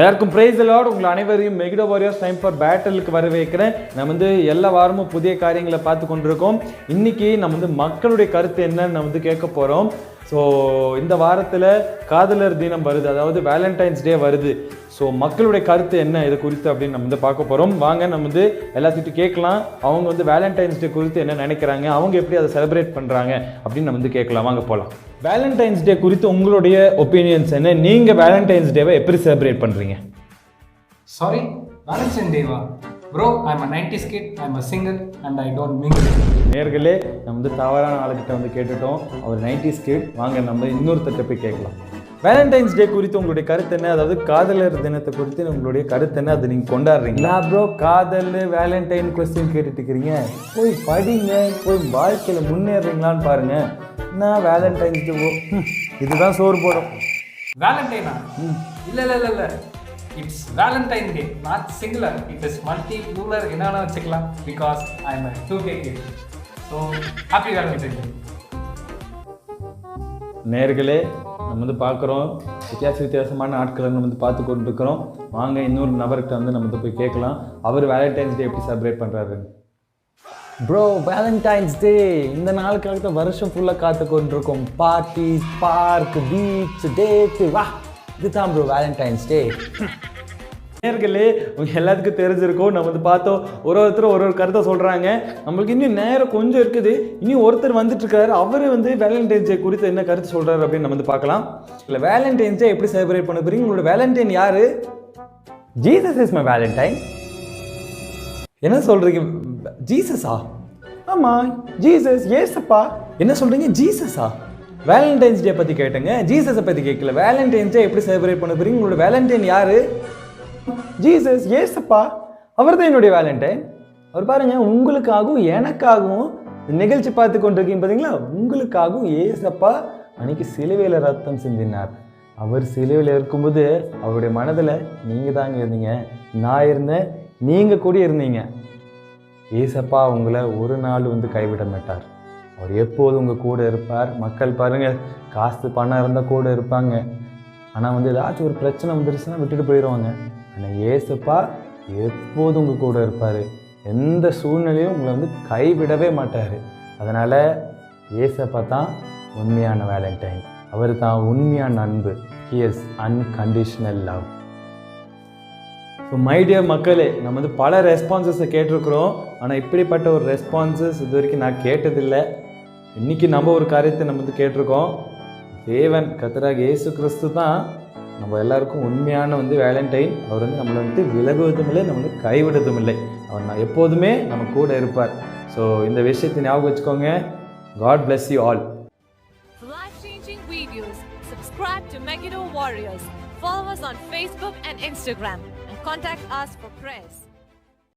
எல்லாருக்கும் price lord. உங்களை அனைவரையும் மெகிடோ வாரியர்ஸ் டைம் ஃபார் பேட்டலுக்கு வரவேற்கிறேன். நம்ம எல்லா வாரமும் புதிய காரியங்களை பார்த்து கொண்டிருக்கோம். இன்னைக்கு நம்ம மக்களுடைய கருத்து என்னன்னு நம்ம கேட்க போகிறோம். ஸோ இந்த வாரத்தில் காதலர் தினம் வருது, அதாவது வேலண்டைன்ஸ் டே வருது. ஸோ மக்களுடைய கருத்து என்ன இது குறித்து அப்படின்னு நம்ம பார்க்க போகிறோம். வாங்க நம்ம எல்லாத்துக்கிட்டும் கேட்கலாம். அவங்க வேலண்டைன்ஸ் டே குறித்து என்ன நினைக்கிறாங்க, அவங்க எப்படி அதை செலிப்ரேட் பண்ணுறாங்க அப்படின்னு நம்ம கேட்கலாம். வாங்க போகலாம். வேலண்டைன்ஸ் டே குறித்து உங்களுடைய ஒப்பீனியன்ஸ் என்ன? நீங்கள் வேலண்டைன்ஸ் டேவை எப்படி செலிப்ரேட் பண்ணுறீங்க? சாரி, வேலண்டைன்ஸ் டேவா? Bro, I'm a 90s kid, I'm a single and I don't mingle. நேர்களே, நம்ம தவறான ஆளுக்கிட்ட கேட்டுட்டோம். அவர் 90s kid. வாங்க நம்ம இன்னொருத்தட்ட போய் கேட்கலாம். வேலண்டைன்ஸ் டே குறித்து உங்களுடைய கருத்து என்ன? அதாவது காதலர் தினத்தை குறித்து உங்களுடைய கருத்து என்ன? அது நீங்கள் கொண்டாடுறீங்களா? ப்ரோ, காதல் வேலண்டைன் கொஸ்டின் கேட்டுட்டு இருக்கிறீங்க. போய் படிங்க, போய் வாழ்க்கையில் முன்னேறீங்களான்னு பாருங்க. நான் வேலண்டைன்ஸ் டே இதுதான் சோறு போடும். வேலண்டைனா? இல்லை, it's Valentine Day, not singular. It is multi plural, என்னன்னா வச்சுக்கலாம். Because I am a 2K kid. So happy Valentine Day. நேர்களே, நம்ம பார்க்குறோம், வித்தியாசமான ஆட்களை நம்ம பார்த்து கொண்டு இருக்கிறோம். வாங்க இன்னொரு நபர்கிட்ட நம்ம போய் கேட்கலாம். அவர் வேலண்டைன்ஸ் டே எப்படி செலிப்ரேட் பண்ணுறாரு? ப்ரோ, வேலண்டைன்ஸ் டே இந்த நாளுக்காக தான் வருஷம் ஃபுல்லாக காத்து கொண்டிருக்கோம். பார்ட்டி, பார்க், பீச், டேட்டு, வா, இதுதான் ப்ரோ வேலண்டைன்ஸ் டே. நேர்களே, உங்க எல்லாத்துக்கும் தெரிஞ்சிருக்கும். நம்ம பார்த்தோம், ஒருத்தர் ஒரு கருத்தை சொல்கிறாங்க. நம்மளுக்கு இன்னும் நேரம் கொஞ்சம் இருக்குது. இன்னும் ஒருத்தர் வந்துட்டு இருக்காரு. அவர் வேலண்டைன்ஸ் டே குறித்து என்ன கருத்து சொல்கிறாரு அப்படின்னு நம்ம பார்க்கலாம். இல்லை, வேலண்டைன்ஸ் டே எப்படி செலிப்ரேட் பண்ண போறீங்க? உங்களோட வேலண்டைன் யாரு? Jesus is my Valentine. என்ன சொல்கிறீங்க? ஜீசஸா? ஆமாம், ஜீசஸ், ஏசப்பா. என்ன சொல்கிறீங்க? ஜீசஸா? வேலண்டைன்ஸ் டே பற்றி கேட்டேங்க, ஜீசஸை பற்றி கேட்கல. வேலண்டைன்ஸ் டே எப்படி செலிப்ரேட் பண்ண போறீங்க? உங்களோட வேலண்டைன் யாரு? ஜீசஸ், ஏசப்பா. அவர் தான் என்னுடைய வேலண்டைன். அவர் பாருங்க, உங்களுக்காகவும் எனக்காகவும் நிகழ்ச்சி பார்த்து கொண்டிருக்கீங்க பார்த்தீங்களா? உங்களுக்காகவும் ஏசப்பா அன்னைக்கு சிலுவையில் ரத்தம் சிந்தினார். அவர் சிலுவையில் இருக்கும்போது அவருடைய மனதில் நீங்கள் தாங்க இருந்தீங்க, நான் இருந்தேன், நீங்கள் கூட இருந்தீங்க. ஏசப்பா உங்களை ஒரு நாள் கைவிட மாட்டார். அவர் எப்போதும் உங்கள் கூட இருப்பார். மக்கள் பாருங்கள், காசு பணம் இருந்தால் கூட இருப்பாங்க. ஆனால் ஏதாச்சும் ஒரு பிரச்சனை வந்துருச்சுன்னா விட்டுட்டு போயிடுவாங்க. ஆனால் ஏசப்பா எப்போதும் உங்கள் கூட இருப்பார். எந்த சூழ்நிலையும் உங்களை கைவிடவே மாட்டார். அதனால் ஏசப்பா தான் உண்மையான வேலண்டைன். அவர் தான் உண்மையான அன்பு. He is unconditional love. So my dear மக்களே, நம்ம பல ரெஸ்பான்சஸை கேட்டிருக்கிறோம். ஆனால் இப்படிப்பட்ட ஒரு ரெஸ்பான்சஸ் இது வரைக்கும் நான் கேட்டதில்லை. இன்றைக்கி நம்ம ஒரு காரியத்தை நம்ம கேட்டிருக்கோம். தேவன் கர்த்தராகிய இயேசு கிறிஸ்து தான் நம்ம எல்லாருக்கும் உண்மையான வேலண்டைன். அவர் நம்மளை விலகுவதும் இல்லை, நம்ம கைவிடுவதும் இல்லை. அவர் எப்போதுமே நம்ம கூட இருப்பார். ஸோ இந்த விஷயத்தை ஞாபகம் வச்சுக்கோங்க. God bless you all. For life-changing videos, subscribe to Megiddo Warriors. Follow us on Facebook and Instagram and contact us for prayers.